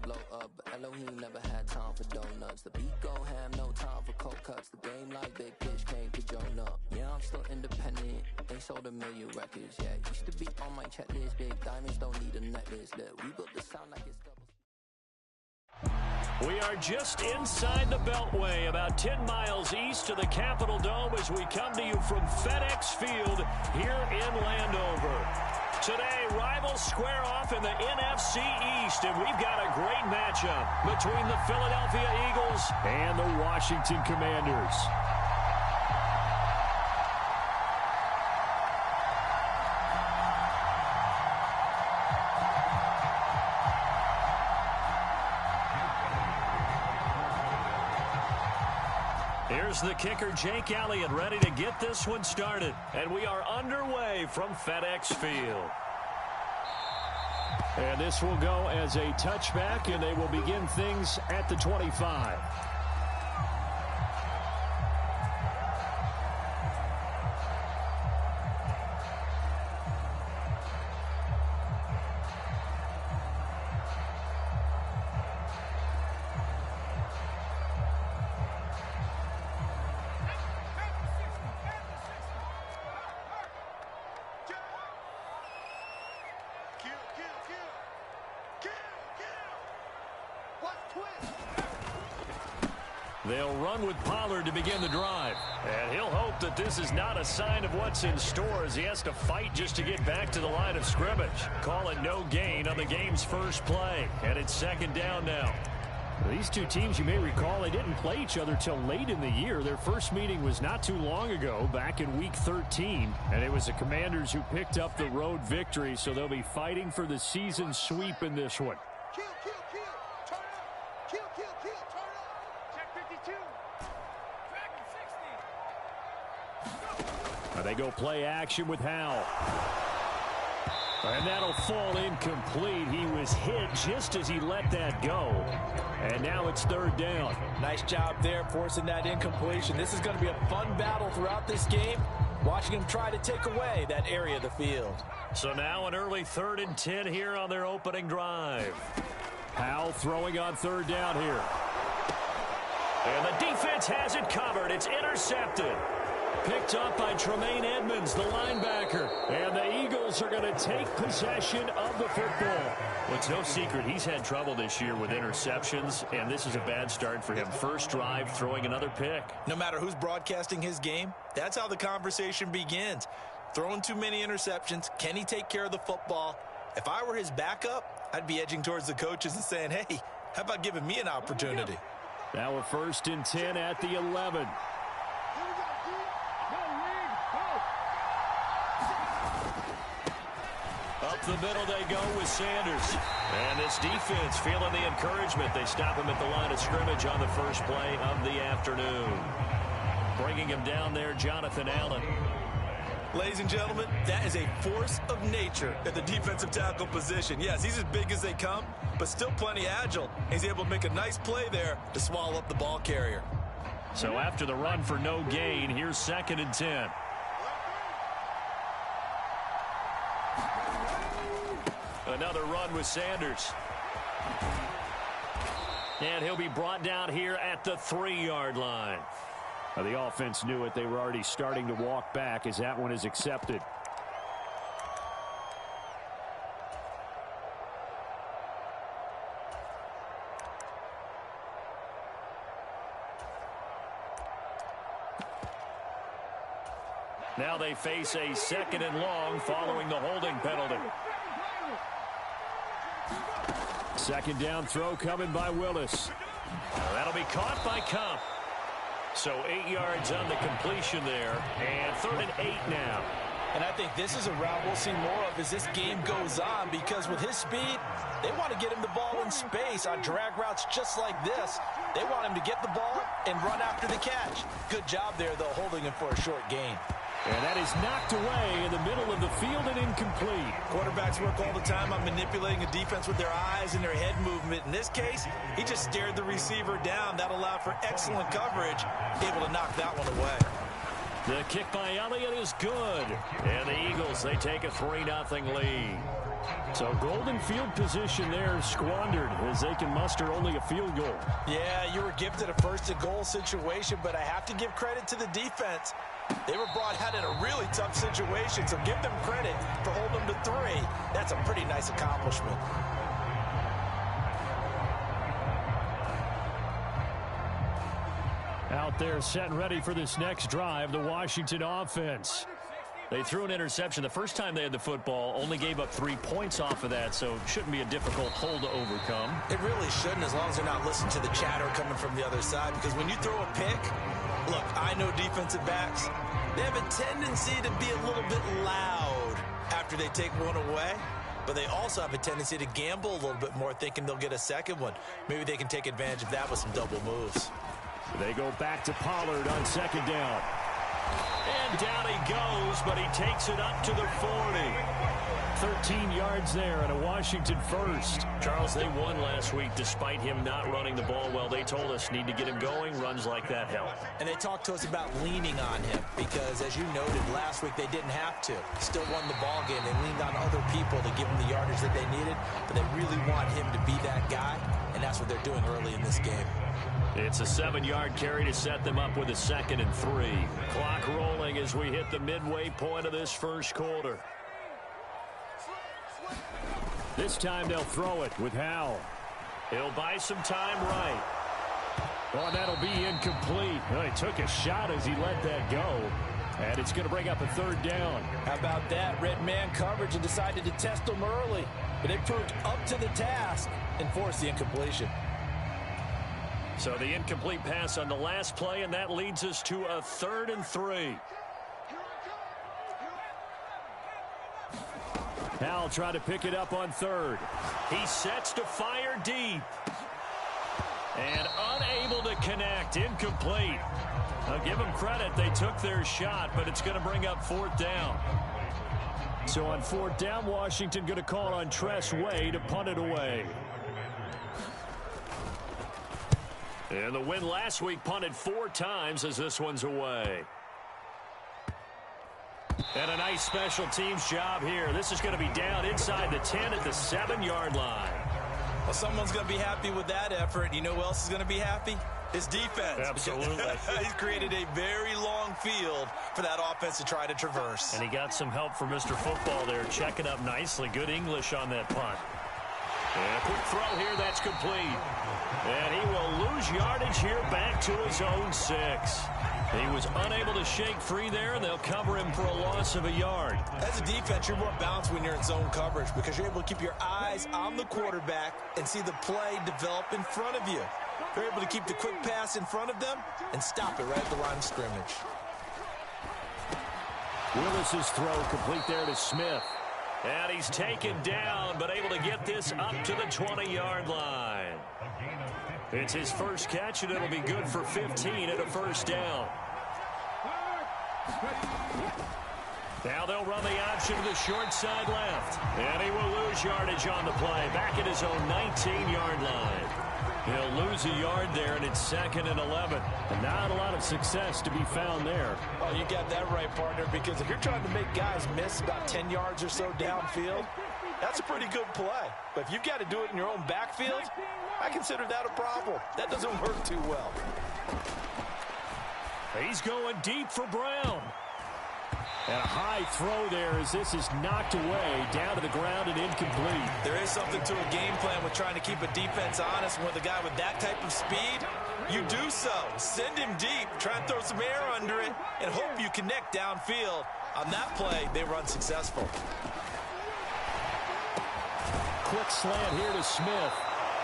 blow up, but Elohim never had time for donuts. The beat go ham, no time for cold cuts. The game like Big Fish came to Jonah. Yeah, I'm still independent, ain't sold a million records yet. Used to be on my checklist, big diamonds don't need a necklace. Look, we built the sound like it's double. We are just inside the Beltway, about 10 miles east of the Capitol Dome as we come to you from FedEx Field here in Landover. Today, rivals square off in the NFC East, and we've got a great matchup between the Philadelphia Eagles and the Washington Commanders. Here's the kicker, Jake Elliott, ready to get this one started. And we are underway from FedEx Field. And this will go as a touchback, and they will begin things at the 25. They'll run with Pollard to begin the drive. And he'll hope that this is not a sign of what's in store as he has to fight just to get back to the line of scrimmage. Call it no gain on the game's first play. And it's second down now. These two teams, you may recall, they didn't play each other till late in the year. Their first meeting was not too long ago, back in Week 13. And it was the Commanders who picked up the road victory, so they'll be fighting for the season sweep in this one. Kill, kill, kill. Turn up. Kill, kill, kill. Turn up. Check 52. Dragon 60. They go play action with Howell. And that'll fall incomplete. He was hit just as he let that go. And now it's third down. Nice job there forcing that incompletion. This is going to be a fun battle throughout this game. Watching him try to take away that area of the field. So now an early 3rd and 10 here on their opening drive. Howell throwing on third down here. And the defense has it covered. It's intercepted. Picked up by Tremaine Edmonds, the linebacker. And the Eagles are going to take possession of the football. Well, it's no secret he's had trouble this year with interceptions, and this is a bad start for him. First drive, throwing another pick. No matter who's broadcasting his game, that's how the conversation begins. Throwing too many interceptions, can he take care of the football? If I were his backup, I'd be edging towards the coaches and saying, hey, how about giving me an opportunity? Now a 1st and 10 at the 11. Up the middle they go with Sanders. And this defense feeling the encouragement. They stop him at the line of scrimmage on the first play of the afternoon. Bringing him down there, Jonathan Allen. Ladies and gentlemen, that is a force of nature at the defensive tackle position. Yes, he's as big as they come, but still plenty agile. He's able to make a nice play there to swallow up the ball carrier. So after the run for no gain, here's 2nd and 10. Another run with Sanders. And he'll be brought down here at the 3-yard line. Now the offense knew it. They were already starting to walk back as that one is accepted. Now they face a 2nd and long following the holding penalty. 2nd down throw coming by Willis. That'll be caught by Kupp. So 8 yards on the completion there. And 3rd and 8 now. And I think this is a route we'll see more of as this game goes on, because with his speed, they want to get him the ball in space on drag routes just like this. They want him to get the ball and run after the catch. Good job there, though, holding him for a short gain. And that is knocked away in the middle of the field and incomplete. Quarterbacks work all the time on manipulating a defense with their eyes and their head movement. In this case, he just stared the receiver down. That allowed for excellent coverage, able to knock that one away. The kick by Elliott is good. And the Eagles, they take a 3-0 lead. So golden field position there squandered as they can muster only a field goal. Yeah, you were gifted a first-and-goal situation, but I have to give credit to the defense. They were brought out in a really tough situation, so give them credit for holding them to 3. That's a pretty nice accomplishment. Out there set and ready for this next drive, the Washington offense. They threw an interception the first time they had the football, only gave up 3 points off of that, so it shouldn't be a difficult hole to overcome. It really shouldn't, as long as they're not listening to the chatter coming from the other side, because when you throw a pick, look, I know defensive backs, they have a tendency to be a little bit loud after they take one away, but they also have a tendency to gamble a little bit more, thinking they'll get a second one. Maybe they can take advantage of that with some double moves. They go back to Pollard on second down. And down he goes, but he takes it up to the 40. 13 yards there and a Washington first. Charles, they won last week despite him not running the ball well. They told us need to get him going. Runs like that help. And they talked to us about leaning on him because, as you noted, last week they didn't have to. Still won the ball game. They leaned on other people to give him the yardage that they needed, but they really want him to be that guy, and that's what they're doing early in this game. It's a 7-yard carry to set them up with a 2nd and 3. Clock rolling as we hit the midway point of this first quarter. This time they'll throw it with Howell. He'll buy some time right. Oh, that'll be incomplete. Well, he took a shot as he let that go. And it's going to bring up a 3rd down. How about that? Red man coverage and decided to test them early. But they proved up to the task and forced the incompletion. So the incomplete pass on the last play, and that leads us to a 3rd and 3. Howell tried to pick it up on 3rd. He sets to fire deep. And unable to connect. Incomplete. I'll give them credit. They took their shot, but it's going to bring up 4th down. So on 4th down, Washington going to call on Tress Way to punt it away. And the win last week punted 4 times as this one's away. And a nice special teams job here. This is going to be down inside the 10 at the 7-yard line. Well, someone's going to be happy with that effort. You know who else is going to be happy? His defense. Absolutely. He's created a very long field for that offense to try to traverse. And he got some help from Mr. Football there, checking up nicely. Good English on that punt. And a quick throw here, that's complete. And he will lose yardage here back to his own 6. He was unable to shake free there, and they'll cover him for a loss of a yard. As a defense, you're more balanced when you're in zone coverage because you're able to keep your eyes on the quarterback and see the play develop in front of you. You're able to keep the quick pass in front of them and stop it right at the line of scrimmage. Willis's throw complete there to Smith. And he's taken down, but able to get this up to the 20-yard line. It's his first catch, and it'll be good for 15 at a 1st down. Now they'll run the option to the short side left. And he will lose yardage on the play. Back at his own 19-yard line. He'll lose a yard there, and it's 2nd and 11. And not a lot of success to be found there. Oh, you got that right, partner, because if you're trying to make guys miss about 10 yards or so downfield, that's a pretty good play. But if you've got to do it in your own backfield, I consider that a problem. That doesn't work too well. He's going deep for Brown. And a high throw there as this is knocked away, down to the ground and incomplete. There is something to a game plan with trying to keep a defense honest. With a guy with that type of speed, you do so. Send him deep, try and throw some air under it, and hope you connect downfield. On that play, they were unsuccessful. Quick slant here to Smith.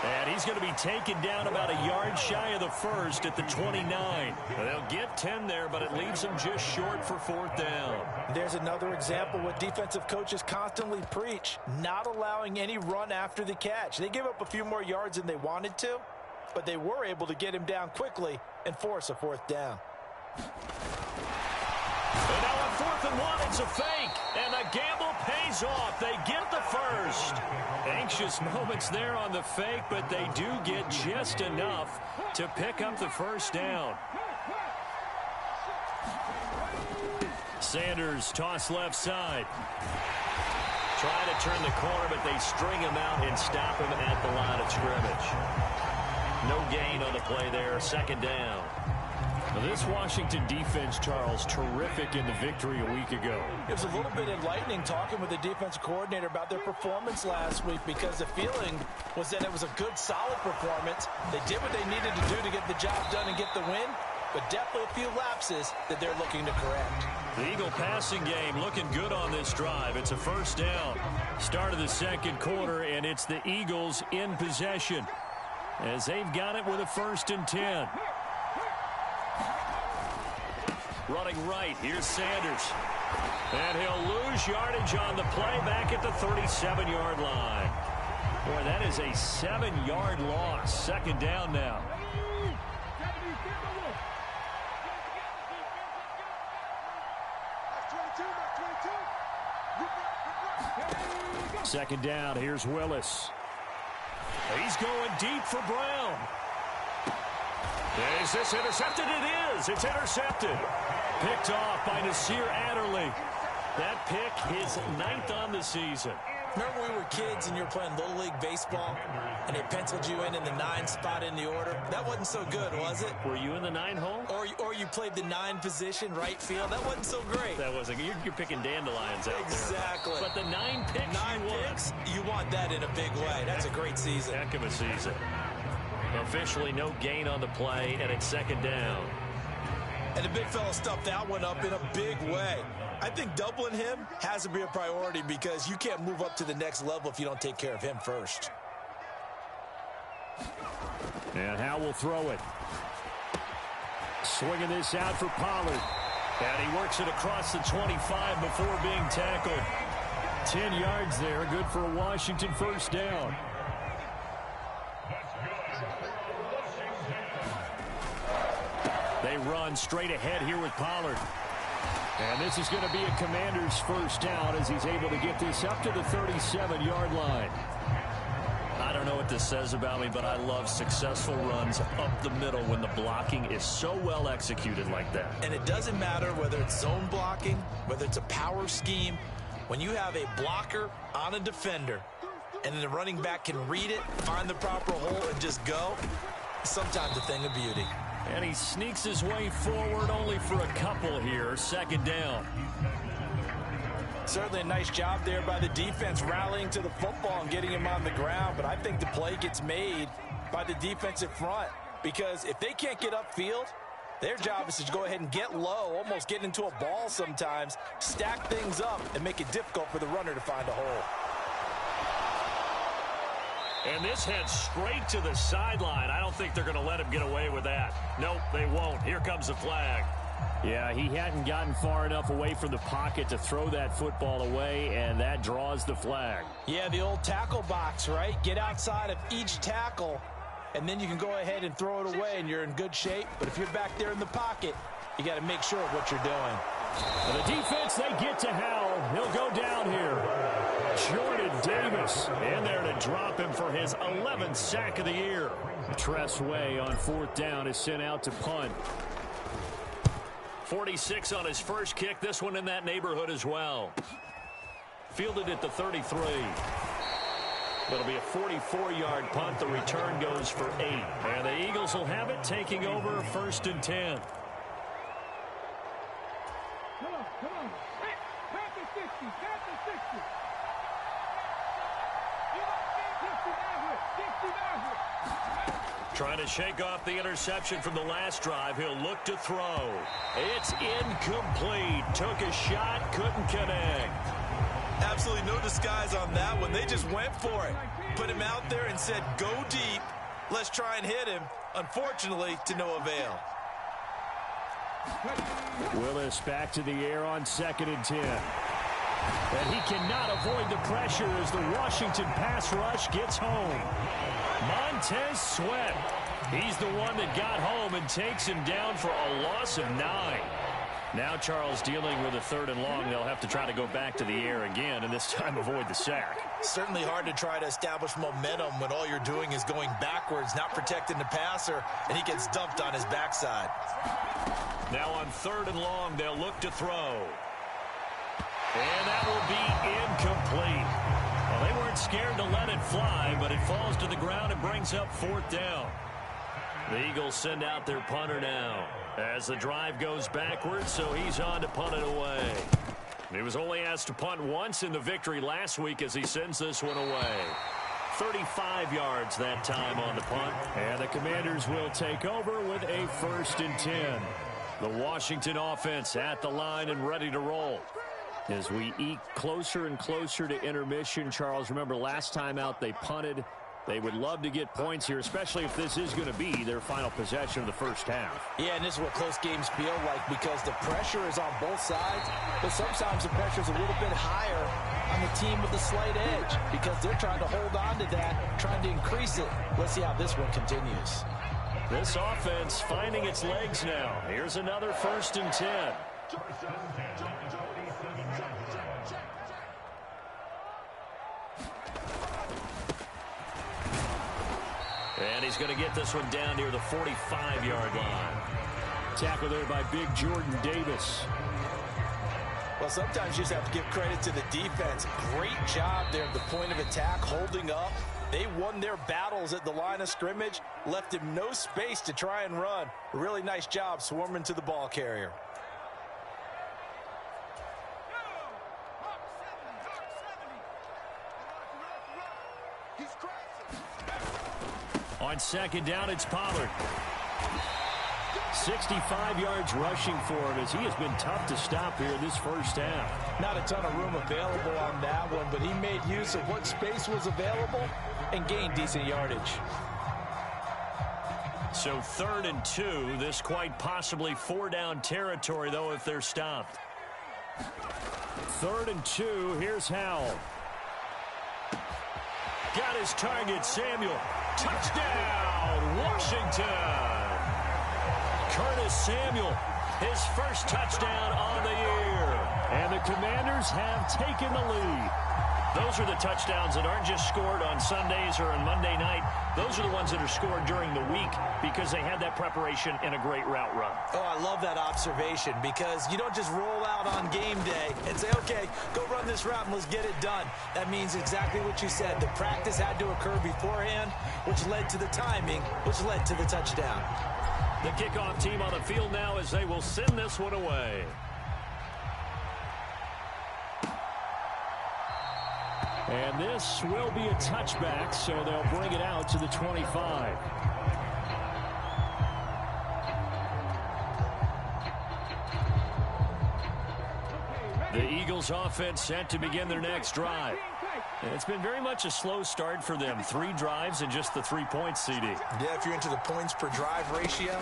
And he's going to be taken down about a yard shy of the 1st at the 29. They'll get 10 there, but it leaves them just short for 4th down. There's another example what defensive coaches constantly preach, not allowing any run after the catch. They give up a few more yards than they wanted to, but they were able to get him down quickly and force a 4th down. And now on 4th and 1, it's a fake, and the gamble pays off. They get the 1st. Anxious moments there on the fake, but they do get just enough to pick up the 1st down. Sanders toss left side. Trying to turn the corner, but they string him out and stop him at the line of scrimmage. No gain on the play there. Second down. Now this Washington defense, Charles, terrific in the victory a week ago. It was a little bit enlightening talking with the defensive coordinator about their performance last week, because the feeling was that it was a good, solid performance. They did what they needed to do to get the job done and get the win, but definitely a few lapses that they're looking to correct. The Eagle passing game looking good on this drive. It's a first down. Start of the second quarter, and it's the Eagles in possession as they've got it with a 1st and 10. Running right, here's Sanders. And he'll lose yardage on the play back at the 37-yard line. Boy, that is a 7-yard loss. Second down now. Second down, here's Willis. He's going deep for Brown. Is this intercepted? It is. It's intercepted. Picked off by Nasir Adderley. That pick, his 9th on the season. Remember we were kids and you were playing Little League Baseball and they penciled you in the 9 spot in the order? That wasn't so good, was it? Were you in the 9 hole? Or you played the 9 position, right field? That wasn't so great. That wasn't. You're picking dandelions out exactly. there. But the 9 picks, 9 picks, you want that in a big way. That's a great season. Heck of a season. Officially no gain on the play, and it's second down. And the big fella stuffed that one up in a big way. I think doubling him has to be a priority, because you can't move up to the next level if you don't take care of him first. And Howe will throw it. Swinging this out for Pollard. And he works it across the 25 before being tackled. 10 yards there, good for a Washington first down. They run straight ahead here with Pollard. And this is going to be a Commander's first down as he's able to get this up to the 37-yard line. I don't know what this says about me, but I love successful runs up the middle when the blocking is so well executed like that. And it doesn't matter whether it's zone blocking, whether it's a power scheme. When you have a blocker on a defender and then the running back can read it, find the proper hole, and just go, sometimes a thing of beauty. And he sneaks his way forward only for a couple here. Second down. Certainly a nice job there by the defense rallying to the football and getting him on the ground. But I think the play gets made by the defensive front, because if they can't get upfield, their job is to go ahead and get low, almost get into a ball sometimes, stack things up, and make it difficult for the runner to find a hole. And this heads straight to the sideline. I don't think they're going to let him get away with that. Nope, they won't. Here comes the flag. Yeah, he hadn't gotten far enough away from the pocket to throw that football away, and that draws the flag. Yeah, the old tackle box, right? Get outside of each tackle, and then you can go ahead and throw it away, and you're in good shape. But if you're back there in the pocket, you got to make sure of what you're doing. For the defense, they get to Howell. He'll go down here. Jordan Davis in there to drop him for his 11th sack of the year. Tress Way on 4th down is sent out to punt. 46 on his first kick. This one in that neighborhood as well. Fielded at the 33. It'll be a 44-yard punt. The return goes for 8. And the Eagles will have it, taking over 1st and 10. Come on. Back to 60. Back to 60. Trying to shake off the interception from the last drive. He'll look to throw. It's incomplete. Took a shot, couldn't connect. Absolutely no disguise on that one. They just went for it. Put him out there and said, go deep. Let's try and hit him. Unfortunately, to no avail. Willis back to the air on 2nd and 10. And he cannot avoid the pressure as the Washington pass rush gets home. Montez Sweat. He's the one that got home and takes him down for a loss of 9. Now Charles dealing with a 3rd and long. They'll have to try to go back to the air again and this time avoid the sack. Certainly hard to try to establish momentum when all you're doing is going backwards, not protecting the passer, and he gets dumped on his backside. Now on 3rd and long, they'll look to throw. And that will be incomplete. Well, they weren't scared to let it fly, but it falls to the ground and brings up 4th down. The Eagles send out their punter now as the drive goes backwards, so he's on to punt it away. He was only asked to punt once in the victory last week as he sends this one away. 35 yards that time on the punt. And the Commanders will take over with a 1st and 10. The Washington offense at the line and ready to roll. As we eke closer and closer to intermission, Charles, remember last time out they punted. They would love to get points here, especially if this is going to be their final possession of the first half. Yeah, and this is what close games feel like because the pressure is on both sides, but sometimes the pressure is a little bit higher on the team with the slight edge because they're trying to hold on to that, trying to increase it. Let's see how this one continues. This offense finding its legs now. Here's another 1st and 10. And he's going to get this one down near the 45-yard line. Tackle there by big Jordan Davis. Well, sometimes you just have to give credit to the defense. Great job there at the point of attack, holding up. They won their battles at the line of scrimmage, left him no space to try and run. A really nice job swarming to the ball carrier. On 2nd down, it's Pollard. 65 yards rushing for him as he has been tough to stop here this first half. Not a ton of room available on that one, but he made use of what space was available and gained decent yardage. So 3rd and 2. This quite possibly 4-down territory, though, if they're stopped. 3rd and 2. Here's Howell. Got his target, Samuel. Touchdown, Washington. Curtis Samuel, his first touchdown on the year. And the Commanders have taken the lead. Those are the touchdowns that aren't just scored on Sundays or on Monday night. Those are the ones that are scored during the week because they had that preparation and a great route run. Oh, I love that observation because you don't just roll out on game day and say, okay, go run this route and let's get it done. That means exactly what you said. The practice had to occur beforehand, which led to the timing, which led to the touchdown. The kickoff team on the field now as they will send this one away. And this will be a touchback, so they'll bring it out to the 25. The Eagles offense set to begin their next drive. And it's been very much a slow start for them. 3 drives and just the 3 points, CD. Yeah, if you're into the points per drive ratio,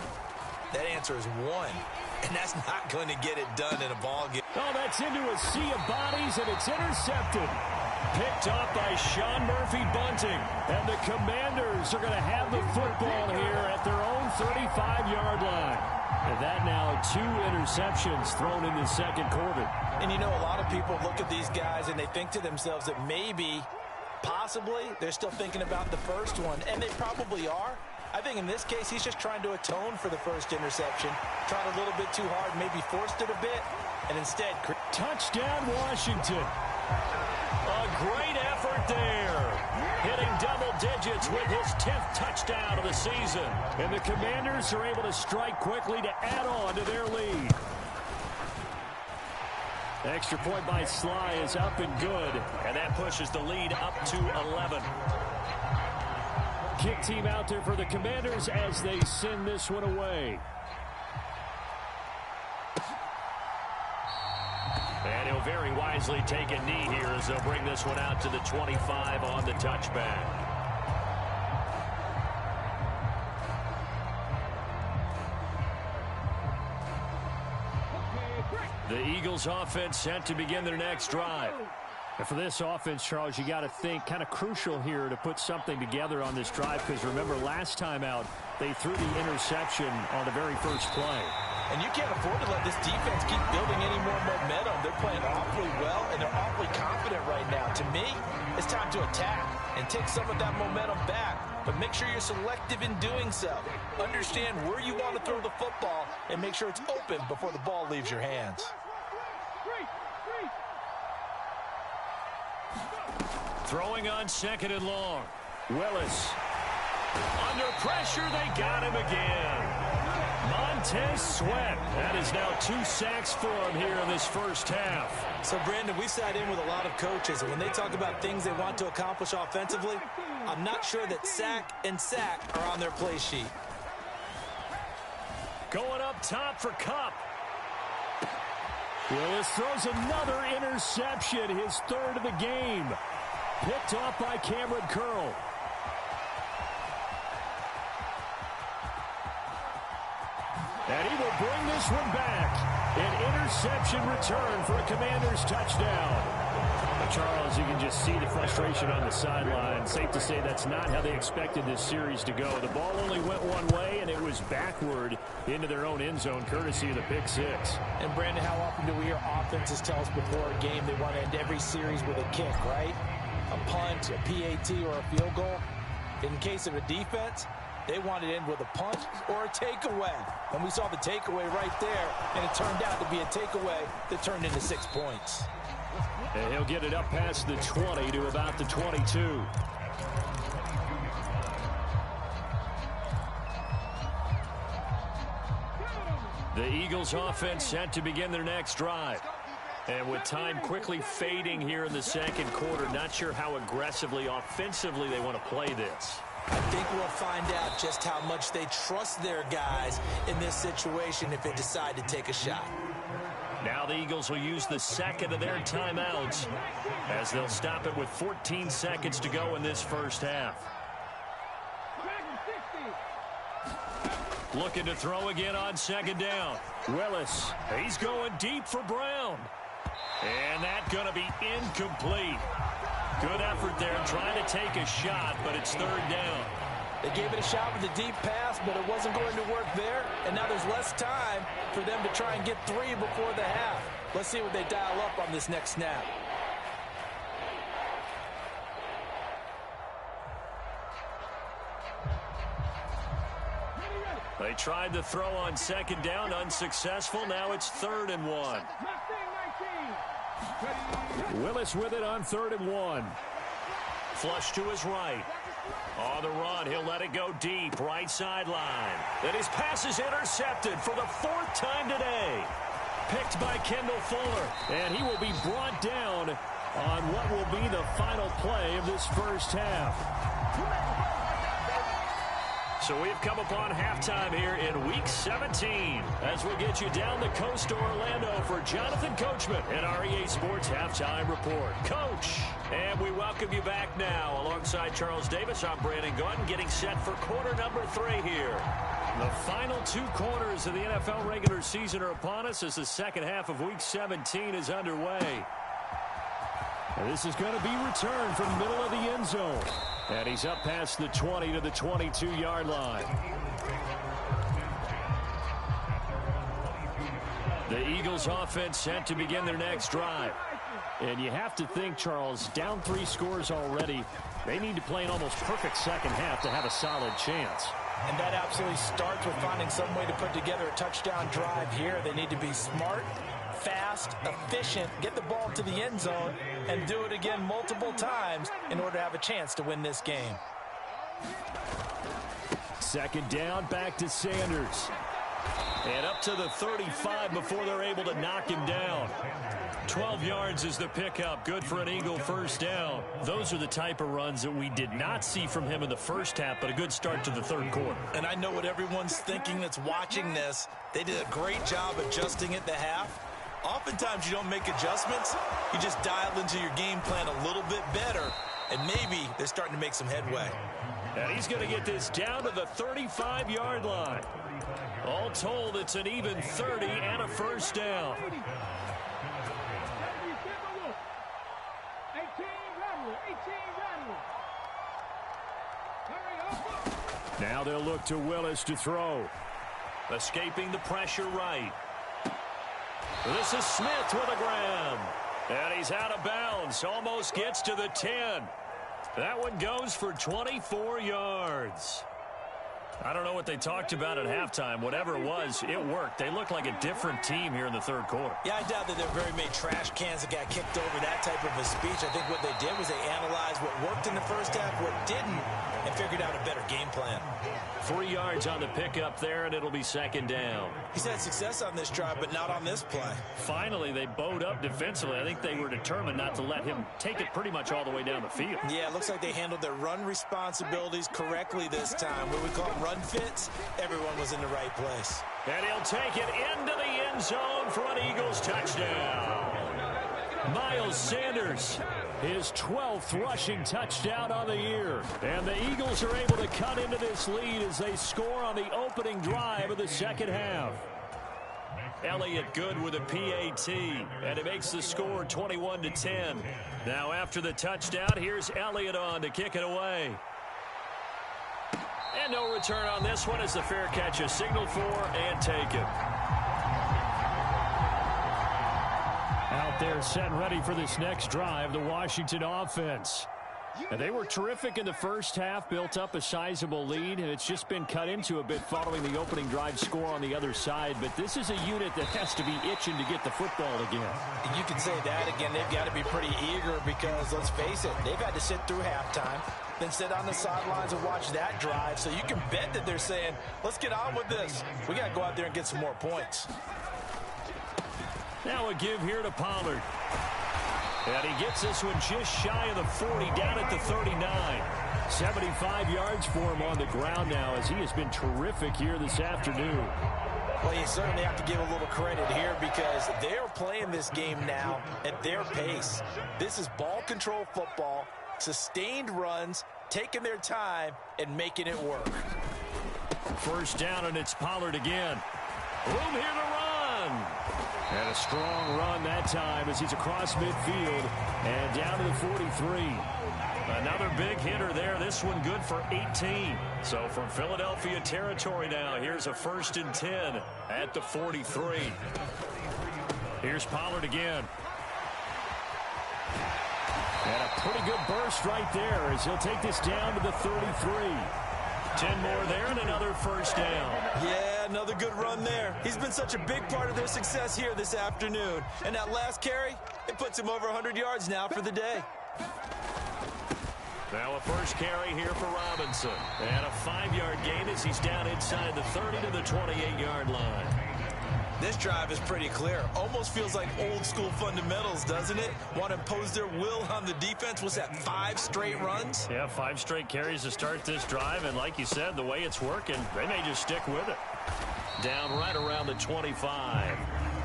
that answer is 1. And that's not going to get it done in a ball game. Oh, that's into a sea of bodies, and it's intercepted. Picked up by Sean Murphy-Bunting. And the Commanders are going to have the football here at their own 35-yard line. And that now 2 interceptions thrown in the second quarter. And you know, a lot of people look at these guys and they think to themselves that maybe, possibly, they're still thinking about the first one. And they probably are. I think in this case, he's just trying to atone for the first interception. Tried a little bit too hard, maybe forced it a bit. And instead, touchdown Washington. A great effort there. Hitting double digits with his 10th touchdown of the season. And the Commanders are able to strike quickly to add on to their lead. Extra point by Sly is up and good. And that pushes the lead up to 11. Kick team out there for the Commanders as they send this one away. And he'll very wisely take a knee here as they'll bring this one out to the 25 on the touchback. The Eagles offense set to begin their next drive. And for this offense, Charles, you got to think kind of crucial here to put something together on this drive because remember last time out they threw the interception on the very first play. And you can't afford to let this defense keep building any more momentum. They're playing awfully well, and they're awfully confident right now. To me, it's time to attack and take some of that momentum back. But make sure you're selective in doing so. Understand where you want to throw the football and make sure it's open before the ball leaves your hands. Throwing on 2nd and long. Willis. Under pressure, they got him again. Montez Sweat. That is now 2 sacks for him here in this first half. So, Brandon, we sat in with a lot of coaches, and when they talk about things they want to accomplish offensively, I'm not sure that sack and sack are on their play sheet. Going up top for Kupp. Willis throws another interception, his 3rd of the game. Picked off by Cameron Curl. And he will bring this one back. An interception return for a Commanders touchdown. Charles, you can just see the frustration on the sideline. Safe to say that's not how they expected this series to go. The ball only went one way, and it was backward into their own end zone, courtesy of the pick 6. And, Brandon, how often do we hear offenses tell us before a game they want to end every series with a kick, right? A punt, a PAT, or a field goal. In case of a defense, they want to end with a punt or a takeaway. And we saw the takeaway right there, and it turned out to be a takeaway that turned into 6 points. And he'll get it up past the 20 to about the 22. The Eagles offense set to begin their next drive. And with time quickly fading here in the 2nd quarter, not sure how aggressively, offensively they want to play this. I think we'll find out just how much they trust their guys in this situation if they decide to take a shot. Now the Eagles will use the 2nd of their timeouts as they'll stop it with 14 seconds to go in this first half. Looking to throw again on 2nd down. Willis, he's going deep for Brown. And that's going to be incomplete. Good effort there trying to take a shot, but it's 3rd down. They gave it a shot with a deep pass, but it wasn't going to work there. And now there's less time for them to try and get 3 before the half. Let's see what they dial up on this next snap. They tried to throw on 2nd down, unsuccessful. Now it's 3rd and 1. Willis with it on 3rd and 1. Flush to his right. On the run, he'll let it go deep, right sideline. Then his pass is intercepted for the 4th time today. Picked by Kendall Fuller. And he will be brought down on what will be the final play of this first half. So we've come upon halftime here in Week 17 as we'll get you down the coast to Orlando for Jonathan Coachman and our EA Sports Halftime Report. Coach, and we welcome you back now alongside Charles Davis. I'm Brandon Gunn getting set for quarter number 3 here. The final 2 quarters of the NFL regular season are upon us as the second half of Week 17 is underway. And this is going to be returned from the middle of the end zone. And he's up past the 20 to the 22-yard line. The Eagles offense set to begin their next drive. And you have to think, Charles, down 3 scores already. They need to play an almost perfect second half to have a solid chance. And that absolutely starts with finding some way to put together a touchdown drive here. They need to be smart, fast, efficient, get the ball to the end zone, and do it again multiple times in order to have a chance to win this game. 2nd down, back to Sanders. And up to the 35 before they're able to knock him down. 12 yards is the pickup. Good for an Eagle first down. Those are the type of runs that we did not see from him in the first half, but a good start to the 3rd quarter. And I know what everyone's thinking that's watching this. They did a great job adjusting at the half. Oftentimes you don't make adjustments. You just dial into your game plan a little bit better, and maybe they're starting to make some headway. And he's going to get this down to the 35-yard line. All told, it's an even 30 and a first down. Now they'll look to Willis to throw. Escaping the pressure right. This is Smith with a grab. And he's out of bounds. Almost gets to the 10. That one goes for 24 yards. I don't know what they talked about at halftime. Whatever it was, it worked. They look like a different team here in the third quarter. Yeah, I doubt that there are very many trash cans that got kicked over, that type of a speech. I think what they did was they analyzed what worked in the first half, what didn't, and figured out a better game plan. 3 yards on the pickup there, and it'll be second down. He's had success on this drive, but not on this play. Finally, they bowed up defensively. I think they were determined not to let him take it pretty much all the way down the field. Yeah, it looks like they handled their run responsibilities correctly this time. What we call run fits, everyone was in the right place. And he'll take it into the end zone for an Eagles touchdown. Miles Sanders, his 12th rushing touchdown on the year. And the Eagles are able to cut into this lead as they score on the opening drive of the second half. Elliott good with a PAT, and it makes the score 21-10. Now after the touchdown, here's Elliott on to kick it away. And no return on this one as the fair catch is signaled for and taken. Out there set ready for this next drive, the Washington offense. And they were terrific in the first half, built up a sizable lead, and it's just been cut into a bit following the opening drive score on the other side. But this is a unit that has to be itching to get the football again. You can say that again. They've got to be pretty eager because, let's face it, they've had to sit through halftime, then sit on the sidelines and watch that drive. So you can bet that they're saying, let's get on with this. We got to go out there and get some more points. Now a give here to Pollard. And he gets this one just shy of the 40, down at the 39. 75 yards for him on the ground now as he has been terrific here this afternoon. Well, you certainly have to give a little credit here because they're playing this game now at their pace. This is ball control football, sustained runs, taking their time, and making it work. First down, and it's Pollard again. Room here to run. And a strong run that time as he's across midfield and down to the 43. Another big hitter there. This one good for 18. So from Philadelphia territory now, here's a 1st and 10 at the 43. Here's Pollard again. And a pretty good burst right there as he'll take this down to the 33. 10 more there and another first down. Yeah, another good run there. He's been such a big part of their success here this afternoon. And that last carry, it puts him over 100 yards now for the day. Now a first carry here for Robinson. And a 5-yard gain as he's down inside the 30 to the 28-yard line. This drive is pretty clear. Almost feels like old school fundamentals, doesn't it? Want to impose their will on the defense. What's that, 5 straight runs? Yeah, 5 straight carries to start this drive. And like you said, the way it's working, they may just stick with it. Down right around the 25.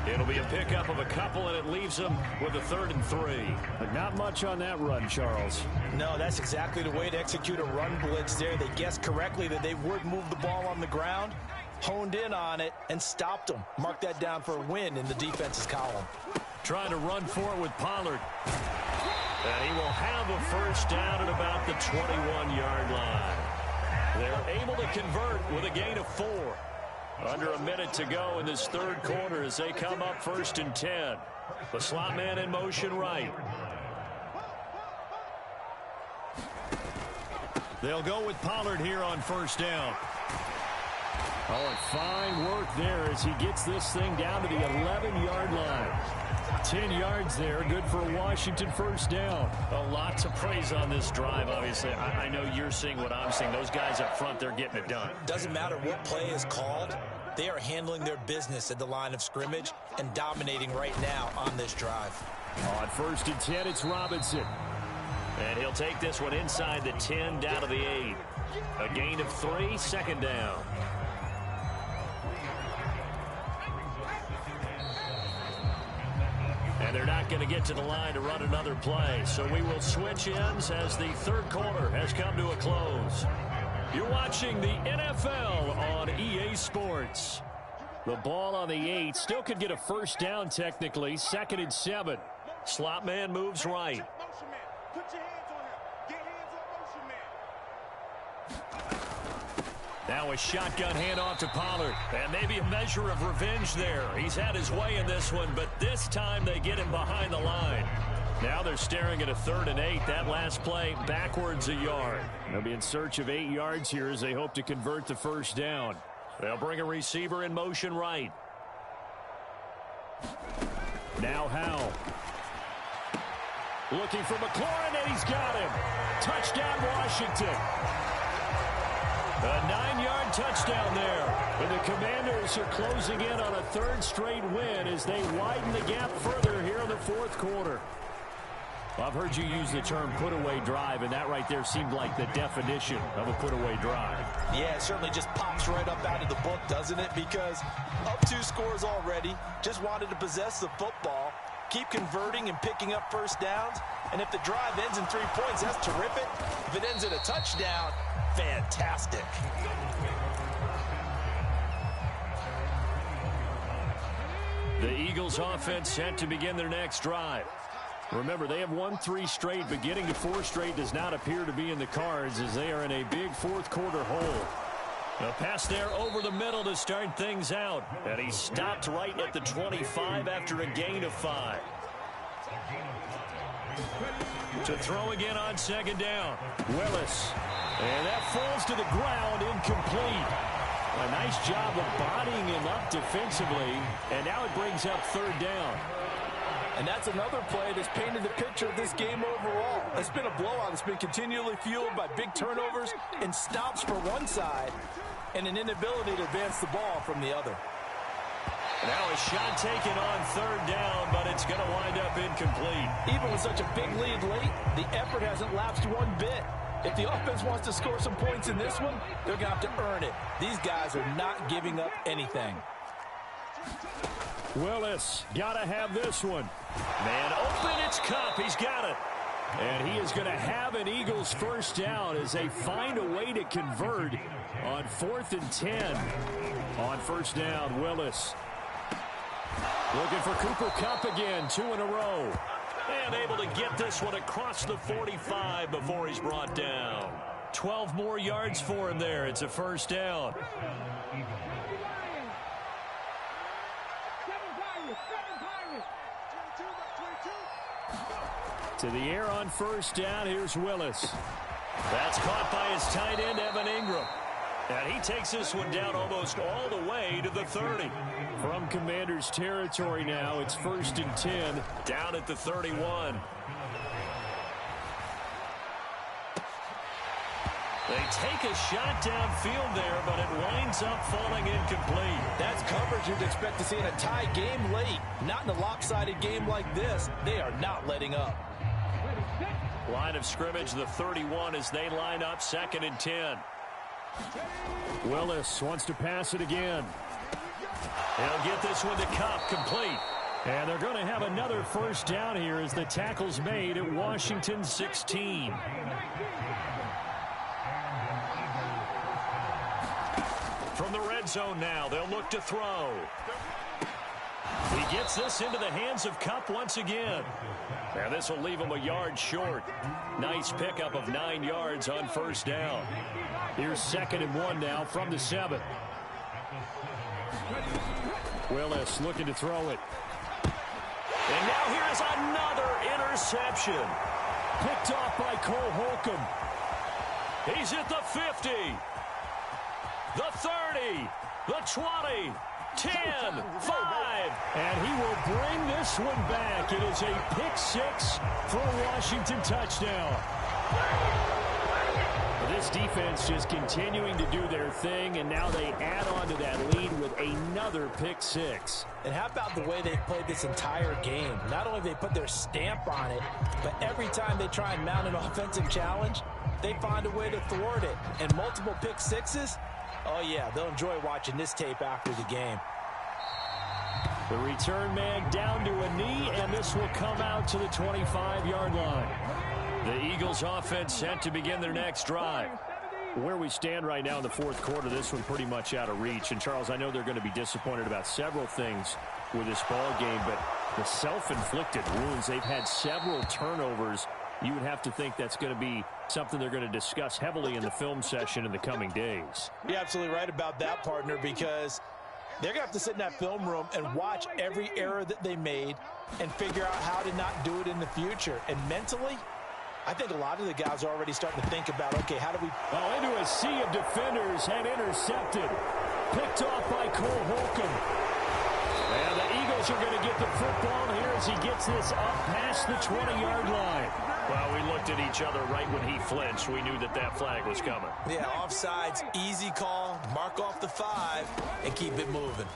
It'll be a pickup of a couple, and it leaves them with a 3rd and 3. But not much on that run, Charles. No, that's exactly the way to execute a run blitz there. They guessed correctly that they would move the ball on the ground, honed in on it, and stopped them. Mark that down for a win in the defense's column. Trying to run for it with Pollard. And he will have a first down at about the 21-yard line. They're able to convert with a gain of 4. Under a minute to go in this third quarter as they come up 1st and 10. The slot man in motion right. They'll go with Pollard here on first down. Oh, and fine work there as he gets this thing down to the 11-yard line. 10 yards there, good for a Washington first down. A lot to praise on this drive, obviously. I know you're seeing what I'm seeing. Those guys up front, they're getting it done. Doesn't matter what play is called. They are handling their business at the line of scrimmage and dominating right now on this drive. On 1st and 10, it's Robinson. And he'll take this one inside the 10, down to the 8. A gain of 3, 2nd down. And they're not going to get to the line to run another play. So we will switch ends as the third quarter has come to a close. You're watching the NFL on EA Sports. The ball on the 8. Still could get a first down technically. 2nd and 7. Slot man moves right. Motion man. Put your hands on him. Get hands on motion man. Now a shotgun handoff to Pollard. And maybe a measure of revenge there. He's had his way in this one, but this time they get him behind the line. Now they're staring at a 3rd and 8. That last play backwards a yard. They'll be in search of 8 yards here as they hope to convert the first down. They'll bring a receiver in motion right. Now Howell. Looking for McLaurin, and he's got him. Touchdown, Washington. A 9-yard touchdown there. And the Commanders are closing in on a 3rd straight win as they widen the gap further here in the 4th quarter. Well, I've heard you use the term put-away drive, and that right there seemed like the definition of a put-away drive. Yeah, it certainly just pops right up out of the book, doesn't it? Because up 2 scores already, just wanted to possess the football, keep converting and picking up first downs, and if the drive ends in 3 points, that's terrific. If it ends in a touchdown, fantastic. The Eagles offense set to begin their next drive. Remember, they have won 3 straight, but getting to 4 straight does not appear to be in the cards as they are in a big 4th quarter hole. A pass there over the middle to start things out. And he stopped right at the 25 after a gain of 5. To throw again on 2nd down. Willis. And that falls to the ground, incomplete. A nice job of bodying him up defensively, and now it brings up 3rd down. And that's another play that's painted the picture of this game overall. It's been a blowout. It's been continually fueled by big turnovers and stops for one side and an inability to advance the ball from the other. Now a shot taken on 3rd down, but it's going to wind up incomplete. Even with such a big lead late, the effort hasn't lapsed one bit. If the offense wants to score some points in this one, they're going to have to earn it. These guys are not giving up anything. Willis, got to have this one. Man open, it's Kupp. He's got it. And he is going to have an Eagles first down as they find a way to convert on 4th and 10. On first down, Willis. Looking for Cooper Kupp again, 2 in a row. And able to get this one across the 45 before he's brought down. 12 more yards for him there. It's a first down. To the air on first down, here's Willis. That's caught by his tight end, Evan Ingram. And he takes this one down almost all the way to the 30. From Commanders territory now, it's 1st and 10. Down at the 31. They take a shot downfield there, but it winds up falling incomplete. That's coverage you'd expect to see in a tie game late. Not in a lopsided game like this. They are not letting up. Line of scrimmage, the 31 as they line up 2nd and 10. Willis wants to pass it again. He'll get this one to Kupp, complete. And they're going to have another first down here as the tackle's made at Washington 16. From the red zone now, they'll look to throw. He gets this into the hands of Kupp once again. And this will leave him a yard short. Nice pickup of 9 yards on first down. Here's 2nd and 1 now from the 7. Willis looking to throw it. And now here is another interception. Picked off by Cole Holcomb. He's at the 50. The 30. The 20. 10, 5. And he will bring this one back. It is a pick-6 for a Washington touchdown. This defense just continuing to do their thing, and now they add on to that lead with another pick-6. And how about the way they played this entire game? Not only have they put their stamp on it, but every time they try and mount an offensive challenge, they find a way to thwart it. And multiple pick-6s, oh yeah, they'll enjoy watching this tape after the game. The return man down to a knee, and this will come out to the 25-yard line. The Eagles offense set to begin their next drive. Where we stand right now in the 4th quarter, this one pretty much out of reach. And, Charles, I know they're going to be disappointed about several things with this ball game, but the self-inflicted wounds, they've had several turnovers. You would have to think that's going to be something they're going to discuss heavily in the film session in the coming days. You're absolutely right about that, partner, because They're going to have to sit in that film room and watch every error that they made and figure out how to not do it in the future. And mentally, I think a lot of the guys are already starting to think about, okay, how do we... Well, into a sea of defenders and intercepted. Picked off by Cole Holcomb. And the Eagles are going to get the football here as he gets this up past the 20-yard line. Well, we looked at each other right when he flinched. We knew that that flag was coming. Yeah, offsides, easy call, mark off the 5, and keep it moving.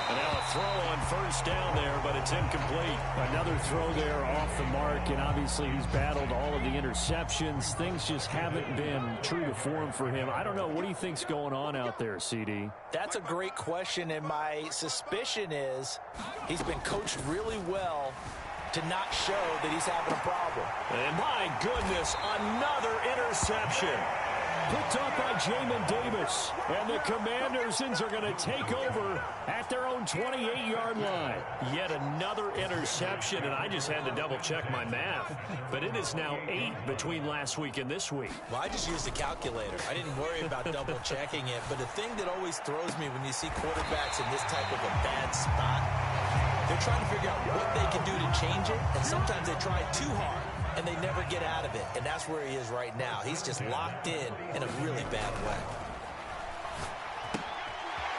And now a throw on first down there, but it's incomplete. Another throw there off the mark, and obviously he's battled all of the interceptions. Things just haven't been true to form for him. I don't know. What do you think's going on out there, CD? That's a great question, and my suspicion is he's been coached really well to not show that he's having a problem. And my goodness, another interception. Picked up by Jamin Davis. And the Commanders are going to take over at their own 28-yard line. Yet another interception, and I just had to double-check my math. But it is now 8 between last week and this week. Well, I just used a calculator. I didn't worry about double-checking it. But the thing that always throws me when you see quarterbacks in this type of a bad spot, they're trying to figure out what they can do to change it, and sometimes they try too hard, and they never get out of it. And that's where he is right now. He's just locked in a really bad way.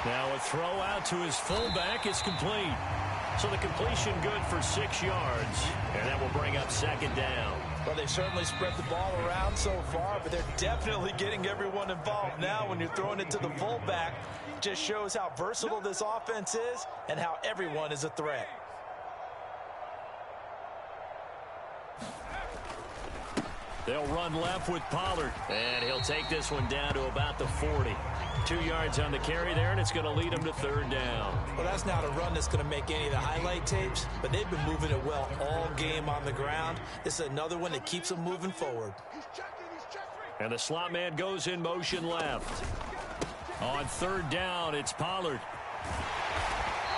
Now a throw out to his fullback is complete. So the completion good for 6 yards, and that will bring up second down. Well, they've certainly spread the ball around so far, but they're definitely getting everyone involved now when you're throwing it to the fullback. Just shows how versatile this offense is and how everyone is a threat. They'll run left with Pollard, and he'll take this one down to about the 40. 2 yards on the carry there, and it's going to lead him to third down. Well, that's not a run that's going to make any of the highlight tapes, but they've been moving it well all game on the ground. This is another one that keeps them moving forward. And the slot man goes in motion left. On third down, it's Pollard.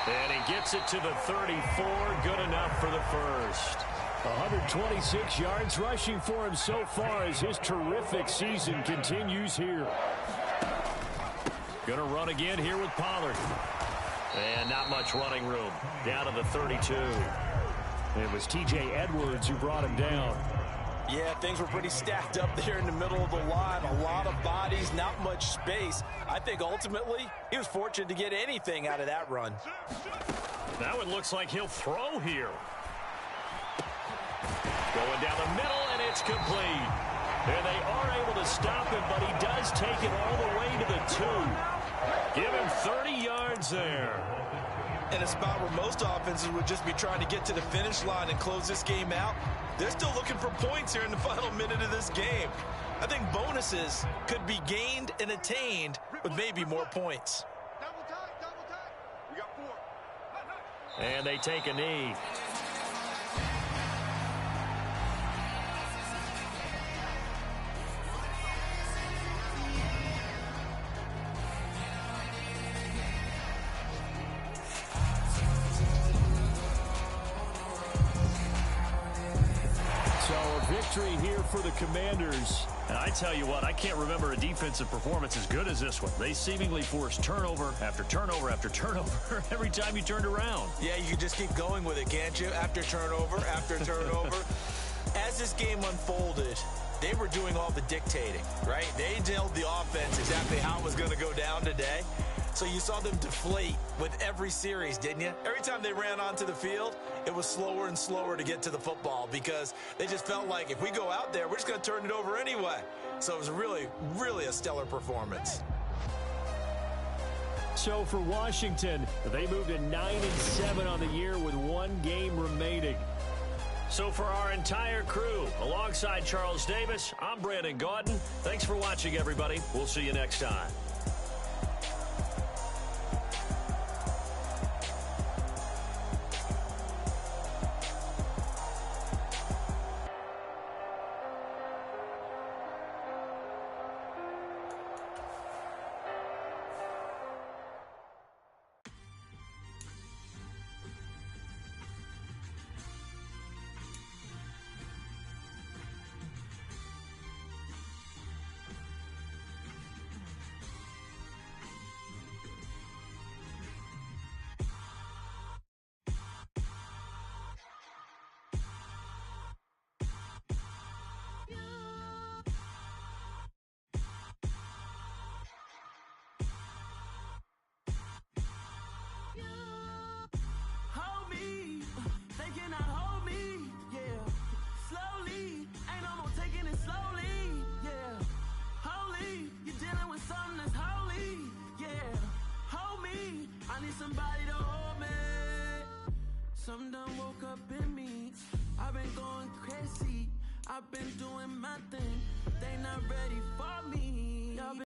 And he gets it to the 34. Good enough for the first. 126 yards rushing for him so far as his terrific season continues here. Going to run again here with Pollard. And not much running room. Down to the 32. It was T.J. Edwards who brought him down. Yeah, things were pretty stacked up there in the middle of the line. A lot of bodies, not much space. I think ultimately he was fortunate to get anything out of that run. Now it looks like he'll throw here. Going down the middle, and it's complete. And they are able to stop him, but he does take it all the way to the 2. Give him 30 yards there. In a spot where most offenses would just be trying to get to the finish line and close this game out, they're still looking for points here in the final minute of this game. I think bonuses could be gained and attained with maybe more points. Double time. We got 4. And they take a knee. Victory here for the Commanders. And I tell you what, I can't remember a defensive performance as good as this one. They seemingly forced turnover after turnover after turnover every time you turned around. Yeah, you can just keep going with it, can't you? After turnover, after turnover. As this game unfolded, they were doing all the dictating, right? They told the offense exactly how it was going to go down today. So you saw them deflate with every series, didn't you? Every time they ran onto the field, it was slower and slower to get to the football because they just felt like if we go out there, we're just going to turn it over anyway. So it was really, really a stellar performance. So for Washington, they moved to 9-7 on the year with 1 game remaining. So for our entire crew, alongside Charles Davis, I'm Brandon Gaudin. Thanks for watching, everybody. We'll see you next time. nobody to hold me. Some done woke up in me. I've been going crazy. I've been doing my thing. They not ready for me.